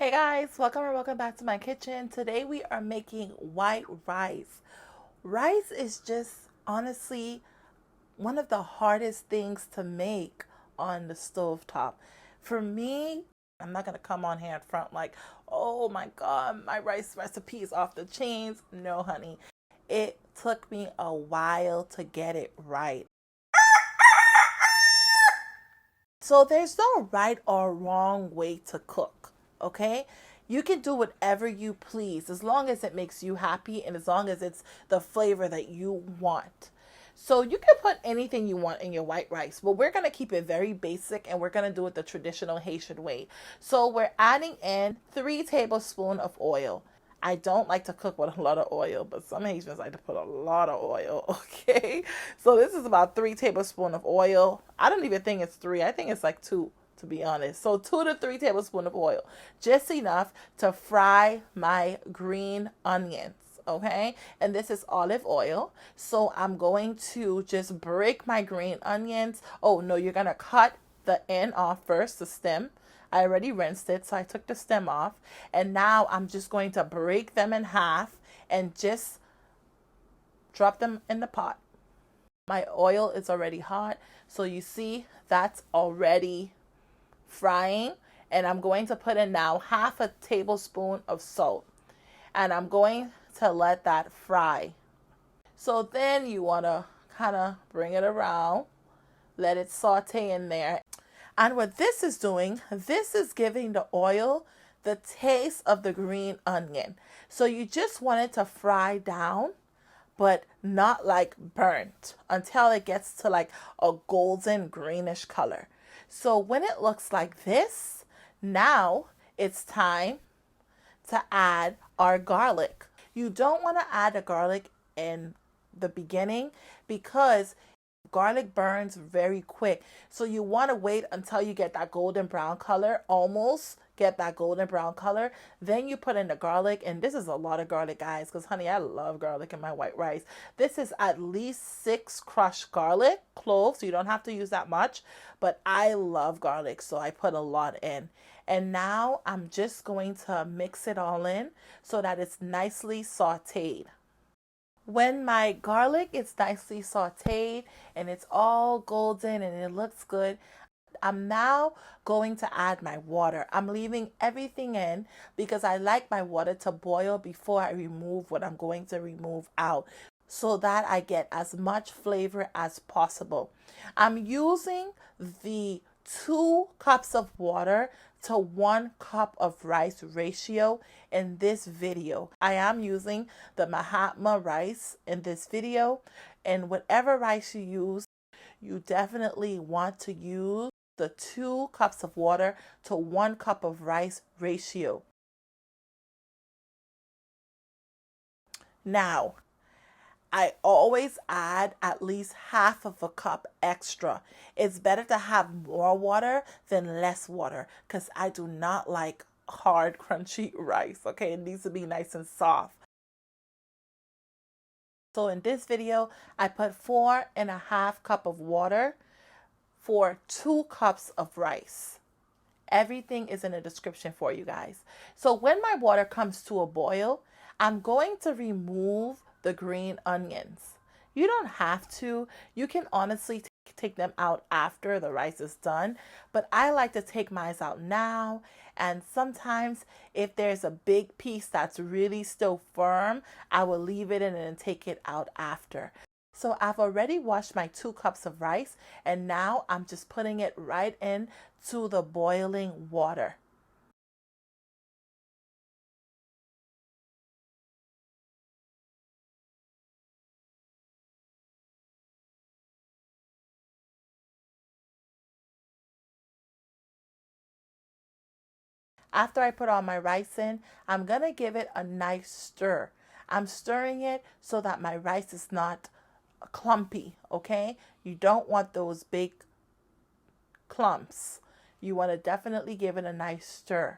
Hey guys, welcome or welcome back to my kitchen. Today we are making white rice. Rice is just honestly one of the hardest things to make on the stove top. For me, I'm not gonna come on here in front like, oh my god, my rice recipe is off the chains. No, honey. It took me a while to get it right. So there's no right or wrong way to cook, okay? You can do whatever you please as long as it makes you happy and as long as it's the flavor that you want. So you can put anything you want in your white rice, but we're going to keep it very basic and we're going to do it the traditional Haitian way. So we're adding in 3 tablespoons of oil. I don't like to cook with a lot of oil, but some Haitians like to put a lot of oil, okay? So this is about 3 tablespoons of oil. I don't even think it's 3. I think it's like 2, to be honest. So 2 to 3 tablespoons of oil. Just enough to fry my green onions, okay? And this is olive oil. So I'm going to just break my green onions. Oh, no, you're going to cut the end off first, the stem. I already rinsed it, so I took the stem off. And now I'm just going to break them in half and just drop them in the pot. My oil is already hot, so you see that's already frying. And I'm going to put in now half a tablespoon of salt. And I'm going to let that fry. So then you want to kind of bring it around, let it saute in there. And what this is doing, this is giving the oil the taste of the green onion. So you just want it to fry down, but not like burnt until it gets to like a golden greenish color. So when it looks like this, now it's time to add our garlic. You don't want to add the garlic in the beginning because garlic burns very quick. So you want to wait until you get that golden brown color, almost get that golden brown color. Then you put in the garlic. And this is a lot of garlic, guys, because honey, I love garlic in my white rice. This is at least 6 crushed garlic cloves. So you don't have to use that much, but I love garlic, so I put a lot in. And now I'm just going to mix it all in so that it's nicely sauteed. When my garlic is nicely sauteed and it's all golden and it looks good, I'm now going to add my water. I'm leaving everything in because I like my water to boil before I remove what I'm going to remove out so that I get as much flavor as possible. I'm using the 2 cups of water to 1 cup of rice ratio in this video. I am using the Mahatma rice in this video, and whatever rice you use, you definitely want to use the 2 cups of water to 1 cup of rice ratio. Now, I always add at least half of a cup extra. It's better to have more water than less water because I do not like hard, crunchy rice, okay? It needs to be nice and soft. So in this video, I put 4.5 cups of water for 2 cups of rice. Everything is in the description for you guys. So when my water comes to a boil, I'm going to remove the green onions. You don't have to. You can honestly take them out after the rice is done, but I like to take mine out now. And sometimes if there's a big piece that's really still firm, I will leave it in and take it out after. So I've already washed my 2 cups of rice and now I'm just putting it right in to the boiling water. After I put all my rice in, I'm going to give it a nice stir. I'm stirring it so that my rice is not clumpy, okay? You don't want those big clumps. You want to definitely give it a nice stir.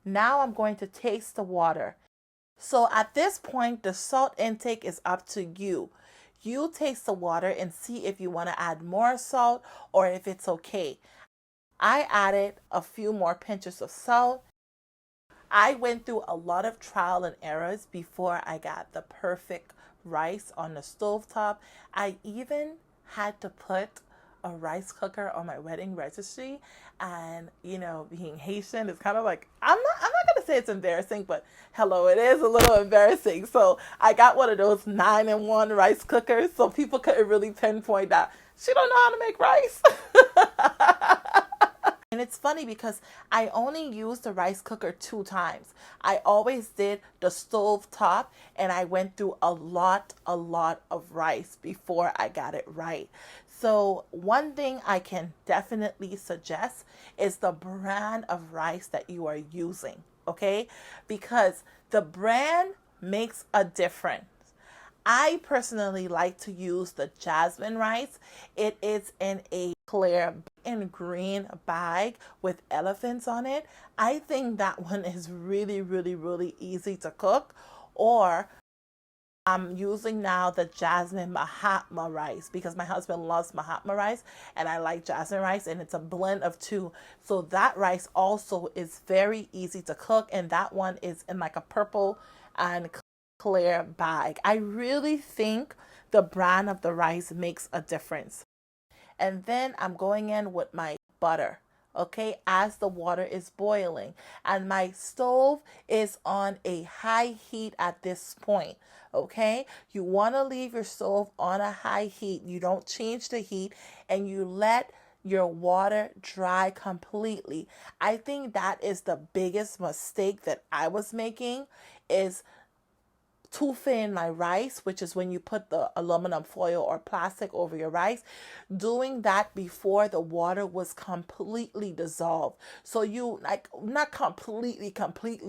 Now I'm going to taste the water. So at this point, the salt intake is up to you. You taste the water and see if you want to add more salt or if it's okay. I added a few more pinches of salt. I went through a lot of trial and errors before I got the perfect rice on the stovetop. I even had to put a rice cooker on my wedding registry, and being Haitian, it's kind of like I'm not gonna say it's embarrassing, but hello, it is a little embarrassing. So I got one of those 9-in-1 rice cookers, so people couldn't really pinpoint that she don't know how to make rice. And it's funny because I only used the rice cooker 2 times. I always did the stove top, and I went through a lot of rice before I got it right. So one thing I can definitely suggest is the brand of rice that you are using, okay? Because the brand makes a difference. I personally like to use the jasmine rice. It is in a clear and green bag with elephants on it. I think that one is really easy to cook. Or I'm using now the jasmine Mahatma rice because my husband loves Mahatma rice and I like jasmine rice, and it's a blend of two. So that rice also is very easy to cook, and that one is in like a purple and clear bag. I really think the brand of the rice makes a difference. And then I'm going in with my butter, okay, as the water is boiling. And my stove is on a high heat at this point, okay? You want to leave your stove on a high heat. You don't change the heat, and you let your water dry completely. I think that is the biggest mistake that I was making, is toothing my rice, which is when you put the aluminum foil or plastic over your rice, doing that before the water was completely dissolved. So you, like, not completely,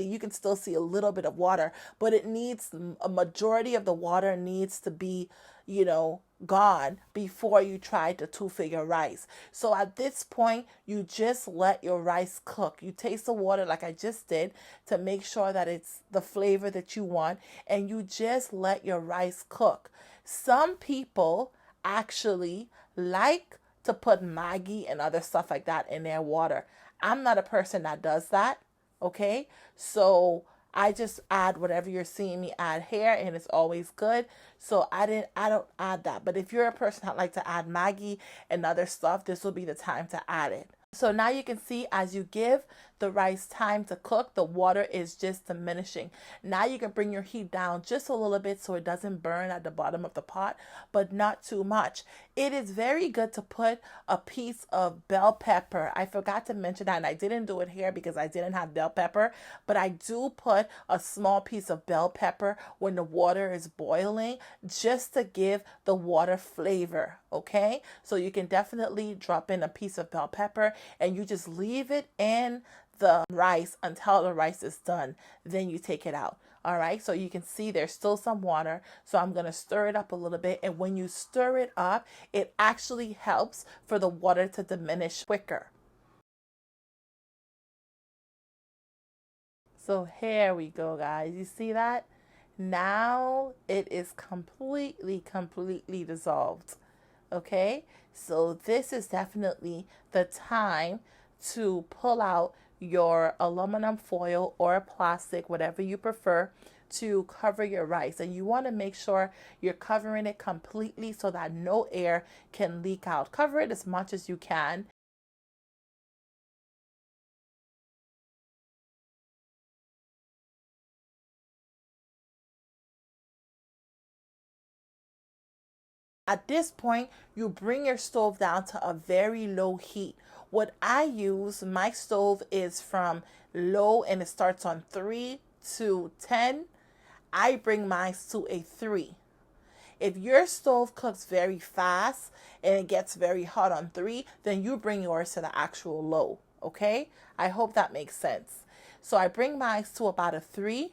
you can still see a little bit of water, but it needs, a majority of the water needs to be, gone before you try to two-figure rice. So at this point, you just let your rice cook. You taste the water like I just did to make sure that it's the flavor that you want, and you just let your rice cook. Some people actually like to put Maggi and other stuff like that in their water. I'm not a person that does that, okay? So I just add whatever you're seeing me add here, and it's always good. So I don't add that. But if you're a person that like to add Maggi and other stuff, this will be the time to add it. So now you can see, as you give the rice time to cook, the water is just diminishing. Now you can bring your heat down just a little bit so it doesn't burn at the bottom of the pot, but not too much. It is very good to put a piece of bell pepper. I forgot to mention that, and I didn't do it here because I didn't have bell pepper, but I do put a small piece of bell pepper when the water is boiling, just to give the water flavor, okay? So you can definitely drop in a piece of bell pepper, and you just leave it in the rice until the rice is done. Then you take it out. All right, so you can see there's still some water. So I'm going to stir it up a little bit. And when you stir it up, it actually helps for the water to diminish quicker. So here we go, guys. You see that? Now it is completely dissolved. Okay, so this is definitely the time to pull out your aluminum foil or plastic, whatever you prefer, to cover your rice. And you want to make sure you're covering it completely so that no air can leak out. Cover it as much as you can. At this point, you bring your stove down to a very low heat. What I use, my stove is from low, and it starts on 3 to 10. I bring mine to a 3. If your stove cooks very fast and it gets very hot on 3, then you bring yours to the actual low, okay? I hope that makes sense. So I bring mine to about a 3.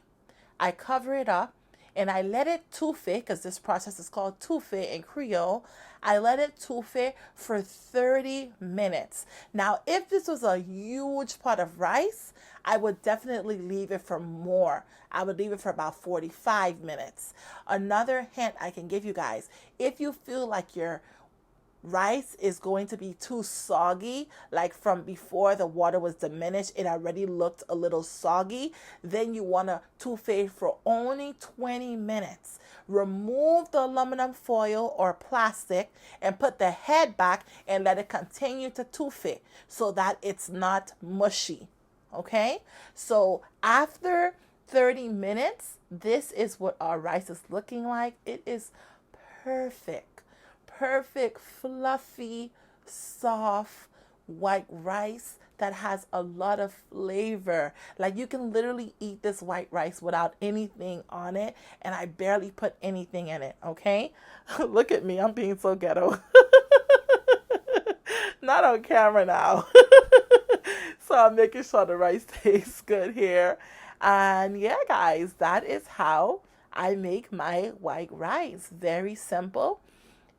I cover it up, and I let it touffe, because this process is called touffe in Creole. I let it touffe for 30 minutes. Now, if this was a huge pot of rice, I would definitely leave it for more. I would leave it for about 45 minutes. Another hint I can give you guys, if you feel like your rice is going to be too soggy, like from before the water was diminished, it already looked a little soggy, then you want to touffee for only 20 minutes. Remove the aluminum foil or plastic and put the head back and let it continue to touffee so that it's not mushy. Okay? So after 30 minutes, this is what our rice is looking like. It is perfect. Perfect, fluffy, soft white rice that has a lot of flavor. Like you can literally eat this white rice without anything on it, and I barely put anything in it, okay? Look at me, I'm being so ghetto. Not on camera now. So I'm making sure the rice tastes good here. And yeah, guys, that is how I make my white rice. Very simple.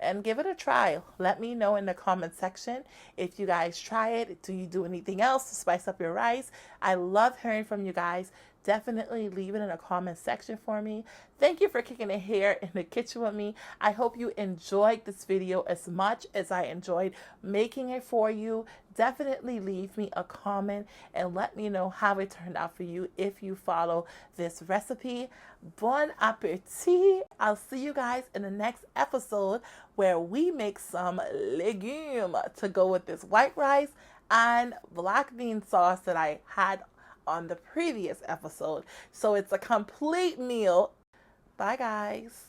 And give it a try. Let me know in the comment section if you guys try it. Do you do anything else to spice up your rice? I love hearing from you guys. Definitely leave it in the comment section for me. Thank you for kicking it here in the kitchen with me. I hope you enjoyed this video as much as I enjoyed making it for you. Definitely leave me a comment and let me know how it turned out for you if you follow this recipe. Bon appetit. I'll see you guys in the next episode where we make some legume to go with this white rice and black bean sauce that I had on the previous episode. So it's a complete meal. Bye, guys.